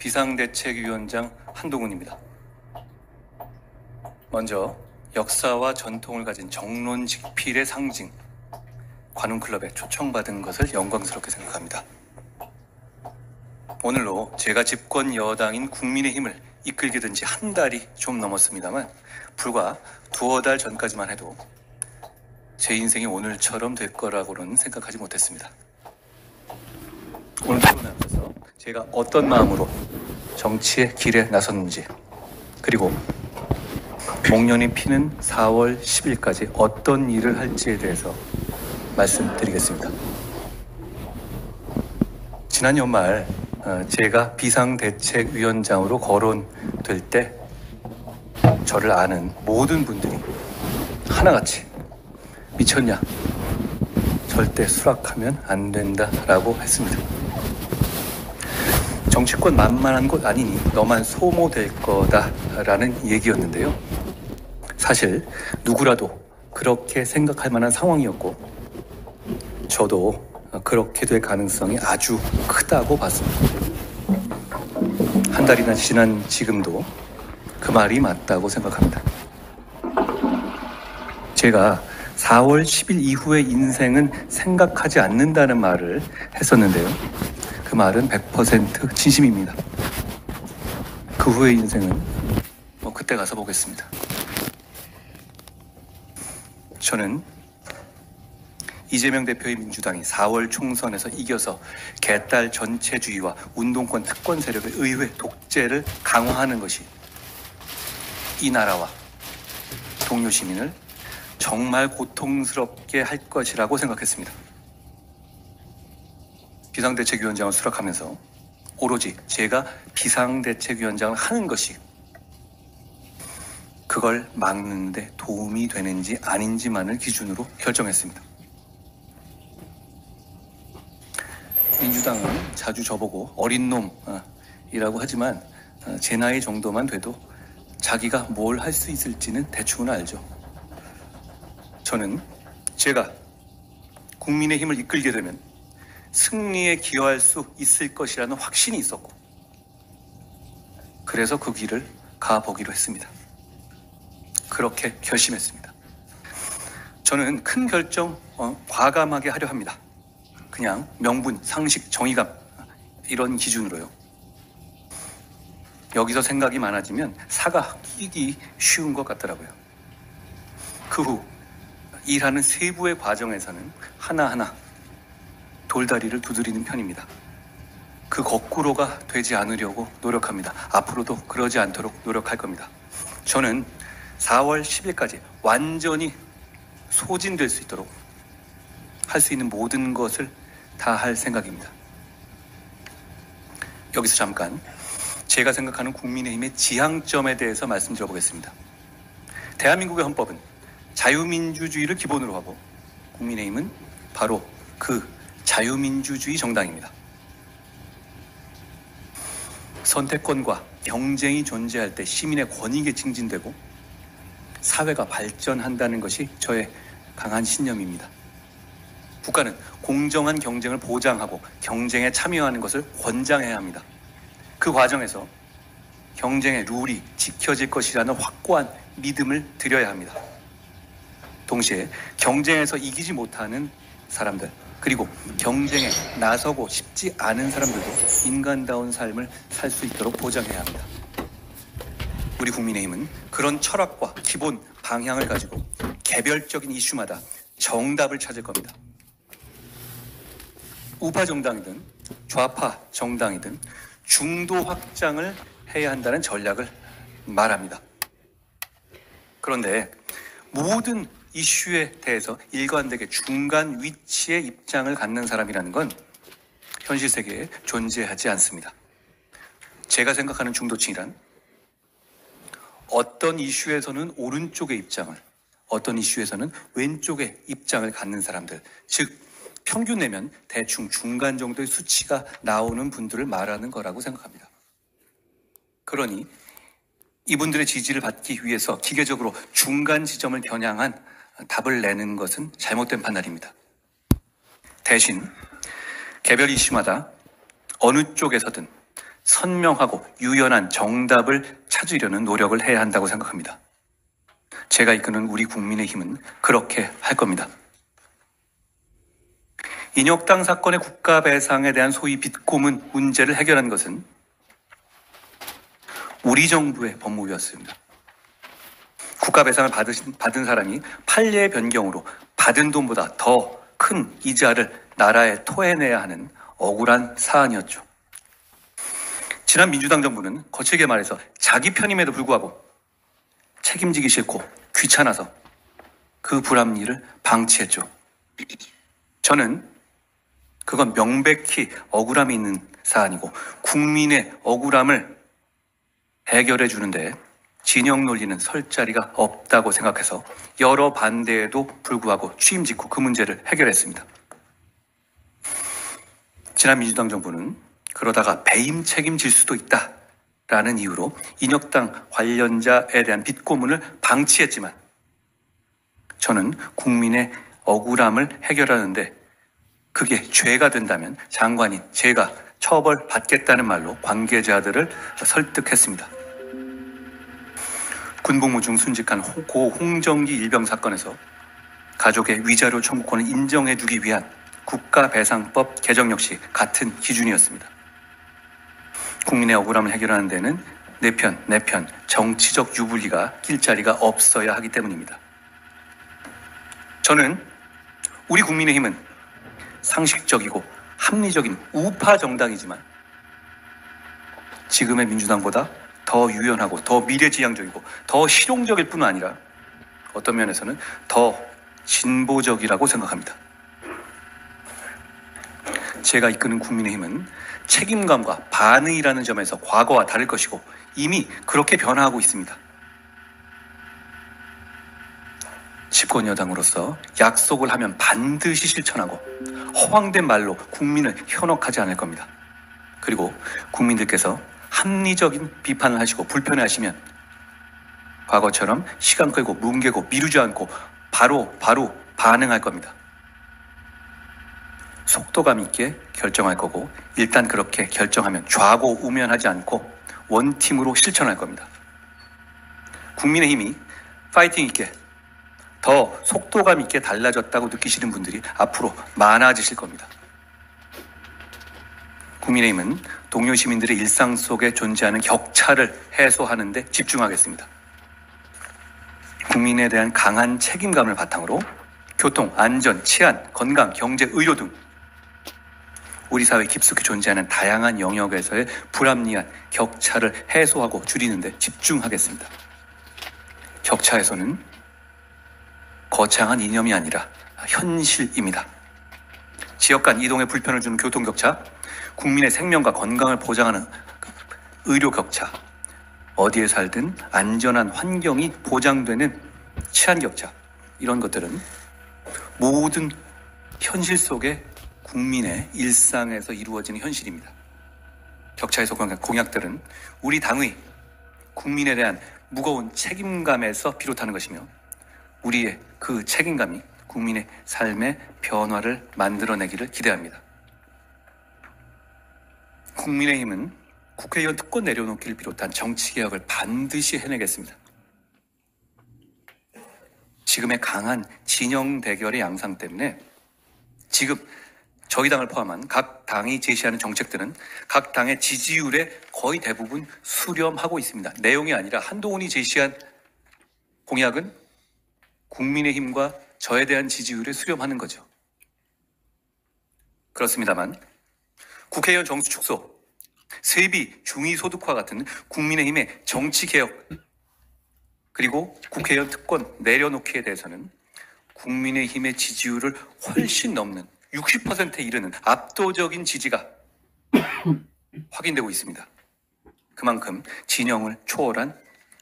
비상대책위원장 한동훈입니다. 먼저 역사와 전통을 가진 정론직필의 상징, 관훈클럽에 초청받은 것을 영광스럽게 생각합니다. 오늘로 제가 집권 여당인 국민의힘을 이끌게 된 지 한 달이 좀 넘었습니다만 불과 두어 달 전까지만 해도 제 인생이 오늘처럼 될 거라고는 생각하지 못했습니다. 오늘 토론에 앞서서 제가 어떤 마음으로 정치의 길에 나섰는지, 그리고 목련이 피는 4월 10일까지 어떤 일을 할지에 대해서 말씀드리겠습니다. 지난 연말 제가 비상대책위원장으로 거론될 때 저를 아는 모든 분들이 하나같이 미쳤냐, 절대 수락하면 안 된다라고 했습니다. 정치권 만만한 곳 아니니 너만 소모될 거다라는 얘기였는데요. 사실 누구라도 그렇게 생각할 만한 상황이었고 저도 그렇게 될 가능성이 아주 크다고 봤습니다. 한 달이나 지난 지금도 그 말이 맞다고 생각합니다. 제가 4월 10일 이후의 인생은 생각하지 않는다는 말을 했었는데요. 그 말은 100% 진심입니다. 그 후의 인생은 그때 가서 보겠습니다. 저는 이재명 대표의 민주당이 4월 총선에서 이겨서 개딸 전체주의와 운동권 특권 세력의 의회 독재를 강화하는 것이 이 나라와 동료 시민을 정말 고통스럽게 할 것이라고 생각했습니다. 비상대책위원장을 수락하면서 오로지 제가 비상대책위원장을 하는 것이 그걸 막는 데 도움이 되는지 아닌지만을 기준으로 결정했습니다. 민주당은 자주 저보고 어린 놈이라고 하지만 제 나이 정도만 돼도 자기가 뭘 할 수 있을지는 대충은 알죠. 저는 제가 국민의힘을 이끌게 되면 승리에 기여할 수 있을 것이라는 확신이 있었고, 그래서 그 길을 가보기로 했습니다. 그렇게 결심했습니다. 저는 큰 결정 과감하게 하려 합니다. 그냥 명분, 상식, 정의감 이런 기준으로요. 여기서 생각이 많아지면 사가 끼기 쉬운 것 같더라고요. 그 후 일하는 세부의 과정에서는 하나하나 돌다리를 두드리는 편입니다. 그 거꾸로가 되지 않으려고 노력합니다. 앞으로도 그러지 않도록 노력할 겁니다. 저는 4월 10일까지 완전히 소진될 수 있도록 할 수 있는 모든 것을 다 할 생각입니다. 여기서 잠깐 제가 생각하는 국민의힘의 지향점에 대해서 말씀드려보겠습니다. 대한민국의 헌법은 자유민주주의를 기본으로 하고 국민의힘은 바로 그 자유민주주의 정당입니다. 선택권과 경쟁이 존재할 때 시민의 권익이 증진되고 사회가 발전한다는 것이 저의 강한 신념입니다. 국가는 공정한 경쟁을 보장하고 경쟁에 참여하는 것을 권장해야 합니다. 그 과정에서 경쟁의 룰이 지켜질 것이라는 확고한 믿음을 드려야 합니다. 동시에 경쟁에서 이기지 못하는 사람들, 그리고 경쟁에 나서고 싶지 않은 사람들도 인간다운 삶을 살 수 있도록 보장해야 합니다. 우리 국민의힘은 그런 철학과 기본 방향을 가지고 개별적인 이슈마다 정답을 찾을 겁니다. 우파 정당이든 좌파 정당이든 중도 확장을 해야 한다는 전략을 말합니다. 그런데 모든 이슈에 대해서 일관되게 중간 위치의 입장을 갖는 사람이라는 건 현실 세계에 존재하지 않습니다. 제가 생각하는 중도층이란 어떤 이슈에서는 오른쪽의 입장을, 어떤 이슈에서는 왼쪽의 입장을 갖는 사람들, 즉 평균 내면 대충 중간 정도의 수치가 나오는 분들을 말하는 거라고 생각합니다. 그러니 이분들의 지지를 받기 위해서 기계적으로 중간 지점을 겨냥한 답을 내는 것은 잘못된 판단입니다. 대신 개별 이슈마다 어느 쪽에서든 선명하고 유연한 정답을 찾으려는 노력을 해야 한다고 생각합니다. 제가 이끄는 우리 국민의힘은 그렇게 할 겁니다. 인혁당 사건의 국가 배상에 대한 소위 비꼬문 문제를 해결한 것은 우리 정부의 법무부였습니다. 국가 배상을 받은 사람이 판례 변경으로 받은 돈보다 더 큰 이자를 나라에 토해내야 하는 억울한 사안이었죠. 지난 민주당 정부는 거칠게 말해서 자기 편임에도 불구하고 책임지기 싫고 귀찮아서 그 불합리를 방치했죠. 저는 그건 명백히 억울함이 있는 사안이고 국민의 억울함을 해결해 주는데 진영 논리는 설 자리가 없다고 생각해서 여러 반대에도 불구하고 취임 직후 그 문제를 해결했습니다. 지난 민주당 정부는 그러다가 배임 책임질 수도 있다라는 이유로 인혁당 관련자에 대한 비꼬문을 방치했지만 저는 국민의 억울함을 해결하는데 그게 죄가 된다면 장관인 제가 처벌받겠다는 말로 관계자들을 설득했습니다. 군복무 중 순직한 고 홍정기 일병 사건에서 가족의 위자료 청구권을 인정해주기 위한 국가배상법 개정 역시 같은 기준이었습니다. 국민의 억울함을 해결하는 데는 내 편 정치적 유불리가 낄 자리가 없어야 하기 때문입니다. 저는 우리 국민의힘은 상식적이고 합리적인 우파 정당이지만 지금의 민주당보다 더 유연하고 더 미래지향적이고 더 실용적일 뿐 아니라 어떤 면에서는 더 진보적이라고 생각합니다. 제가 이끄는 국민의힘은 책임감과 반응이라는 점에서 과거와 다를 것이고 이미 그렇게 변화하고 있습니다. 집권 여당으로서 약속을 하면 반드시 실천하고 허황된 말로 국민을 현혹하지 않을 겁니다. 그리고 국민들께서 합리적인 비판을 하시고 불편해하시면 과거처럼 시간 끌고 뭉개고 미루지 않고 바로 반응할 겁니다. 속도감 있게 결정할 거고 일단 그렇게 결정하면 좌고우면하지 않고 원팀으로 실천할 겁니다. 국민의힘이 파이팅 있게 더 속도감 있게 달라졌다고 느끼시는 분들이 앞으로 많아지실 겁니다. 국민의힘은 동료 시민들의 일상 속에 존재하는 격차를 해소하는 데 집중하겠습니다. 국민에 대한 강한 책임감을 바탕으로 교통, 안전, 치안, 건강, 경제, 의료 등 우리 사회에 깊숙이 존재하는 다양한 영역에서의 불합리한 격차를 해소하고 줄이는 데 집중하겠습니다. 격차 해소는 거창한 이념이 아니라 현실입니다. 지역 간 이동에 불편을 주는 교통 격차, 국민의 생명과 건강을 보장하는 의료 격차, 어디에 살든 안전한 환경이 보장되는 치안 격차, 이런 것들은 모든 현실 속에 국민의 일상에서 이루어지는 현실입니다. 격차 해소 공약들은 우리 당의 국민에 대한 무거운 책임감에서 비롯하는 것이며 우리의 그 책임감이 국민의 삶의 변화를 만들어내기를 기대합니다. 국민의힘은 국회의원 특권 내려놓기를 비롯한 정치개혁을 반드시 해내겠습니다. 지금의 강한 진영 대결의 양상 때문에 지금 저희 당을 포함한 각 당이 제시하는 정책들은 각 당의 지지율에 거의 대부분 수렴하고 있습니다. 내용이 아니라 한동훈이 제시한 공약은 국민의힘과 저에 대한 지지율에 수렴하는 거죠. 그렇습니다만 국회의원 정수 축소, 세비 중위소득화 같은 국민의힘의 정치개혁 그리고 국회의원 특권 내려놓기에 대해서는 국민의힘의 지지율을 훨씬 넘는 60%에 이르는 압도적인 지지가 확인되고 있습니다. 그만큼 진영을 초월한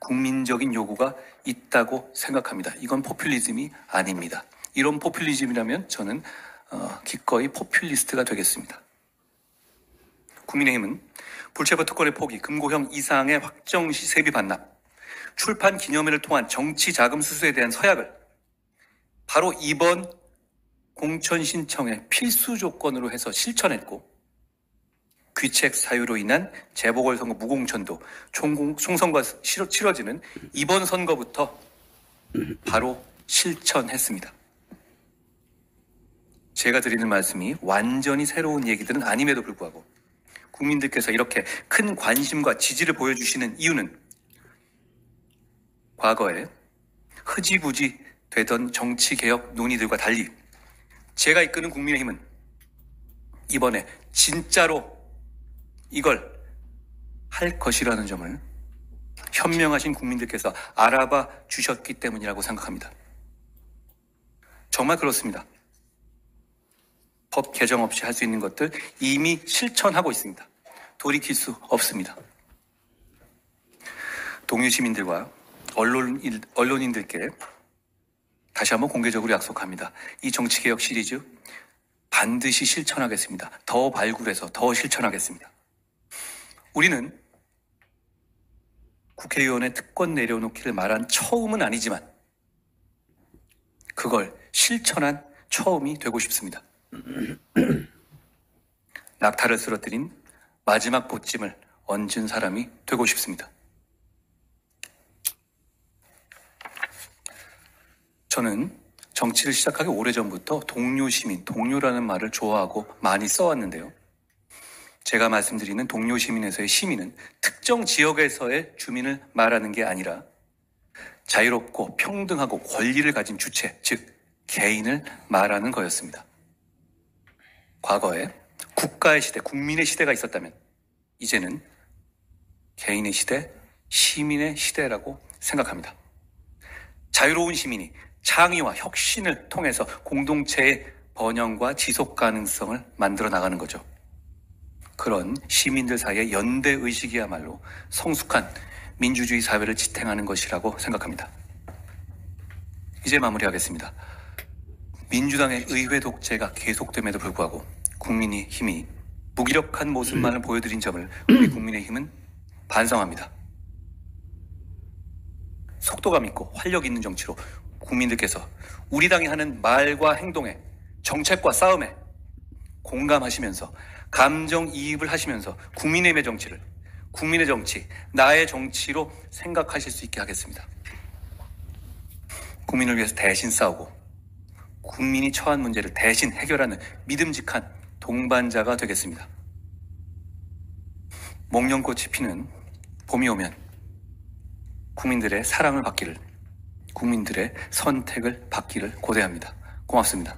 국민적인 요구가 있다고 생각합니다. 이건 포퓰리즘이 아닙니다. 이런 포퓰리즘이라면 저는 기꺼이 포퓰리스트가 되겠습니다. 국민의힘은 불체포 특권의 포기, 금고형 이상의 확정시 세비 반납, 출판 기념회를 통한 정치 자금 수수에 대한 서약을 바로 이번 공천 신청의 필수 조건으로 해서 실천했고 귀책 사유로 인한 재보궐선거 무공천도 총선과 치러지는 이번 선거부터 바로 실천했습니다. 제가 드리는 말씀이 완전히 새로운 얘기들은 아님에도 불구하고 국민들께서 이렇게 큰 관심과 지지를 보여주시는 이유는 과거에 흐지부지 되던 정치개혁 논의들과 달리 제가 이끄는 국민의힘은 이번에 진짜로 이걸 할 것이라는 점을 현명하신 국민들께서 알아봐 주셨기 때문이라고 생각합니다. 정말 그렇습니다. 법 개정 없이 할 수 있는 것들 이미 실천하고 있습니다. 돌이킬 수 없습니다. 동료 시민들과 언론인들께 다시 한번 공개적으로 약속합니다. 이 정치개혁 시리즈 반드시 실천하겠습니다. 더 발굴해서 더 실천하겠습니다. 우리는 국회의원의 특권 내려놓기를 말한 처음은 아니지만 그걸 실천한 처음이 되고 싶습니다. 낙타를 쓰러뜨린 마지막 보찜을 얹은 사람이 되고 싶습니다. 저는 정치를 시작하기 오래전부터 동료 시민, 동료라는 말을 좋아하고 많이 써왔는데요. 제가 말씀드리는 동료 시민에서의 시민은 특정 지역에서의 주민을 말하는 게 아니라 자유롭고 평등하고 권리를 가진 주체, 즉 개인을 말하는 거였습니다. 과거에 국가의 시대, 국민의 시대가 있었다면 이제는 개인의 시대, 시민의 시대라고 생각합니다. 자유로운 시민이 창의와 혁신을 통해서 공동체의 번영과 지속 가능성을 만들어 나가는 거죠. 그런 시민들 사이의 연대의식이야말로 성숙한 민주주의 사회를 지탱하는 것이라고 생각합니다. 이제 마무리하겠습니다. 민주당의 의회 독재가 계속됨에도 불구하고 국민의힘이 무기력한 모습만을 보여드린 점을 우리 국민의힘은 반성합니다. 속도감 있고 활력 있는 정치로 국민들께서 우리 당이 하는 말과 행동에, 정책과 싸움에 공감하시면서 감정이입을 하시면서 국민의힘의 정치를 국민의 정치, 나의 정치로 생각하실 수 있게 하겠습니다. 국민을 위해서 대신 싸우고 국민이 처한 문제를 대신 해결하는 믿음직한 동반자가 되겠습니다. 목련꽃이 피는 봄이 오면 국민들의 사랑을 받기를, 국민들의 선택을 받기를 고대합니다. 고맙습니다.